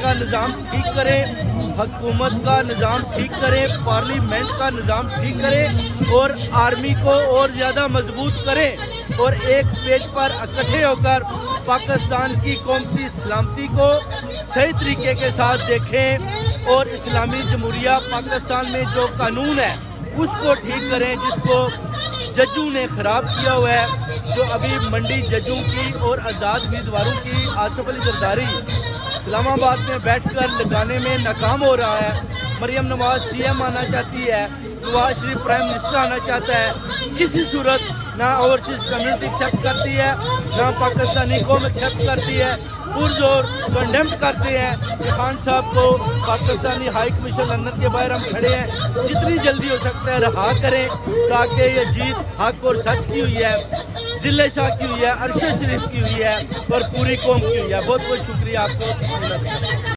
کا نظام ٹھیک کریں، حکومت کا نظام ٹھیک کریں، پارلیمنٹ کا نظام ٹھیک کریں اور آرمی کو اور زیادہ مضبوط کریں اور ایک پیج پر اکٹھے ہو کر پاکستان کی قومی سلامتی کو صحیح طریقے کے ساتھ دیکھیں اور اسلامی جمہوریہ پاکستان میں جو قانون ہے اس کو ٹھیک کریں جس کو ججوں نے خراب کیا ہوا ہے، جو ابھی منڈی ججوں کی اور آزاد امیدواروں کی آصف علی زرداری اسلام آباد میں بیٹھ کر لگانے میں ناکام ہو رہا ہے۔ مریم نواز سی ایم آنا چاہتی ہے، نواز شریف پرائم منسٹر آنا چاہتا ہے، کسی صورت نہ اوورسیز کمیونٹی ایکسیپٹ کرتی ہے، نہ پاکستانی قوم ایکسیپٹ کرتی ہے، پرزور کنڈیمٹ کرتے ہیں کہ خان صاحب کو پاکستانی ہائی کمیشن لندن کے باہر ہم کھڑے ہیں، جتنی جلدی ہو سکتا ہے رہا کریں تاکہ یہ جیت حق اور سچ کی ہوئی ہے، ضلع شاہ کی ہوئی ہے، عرش شریف کی ہوئی ہے اور پوری قوم کی ہوئی ہے۔ بہت بہت شکریہ آپ کو۔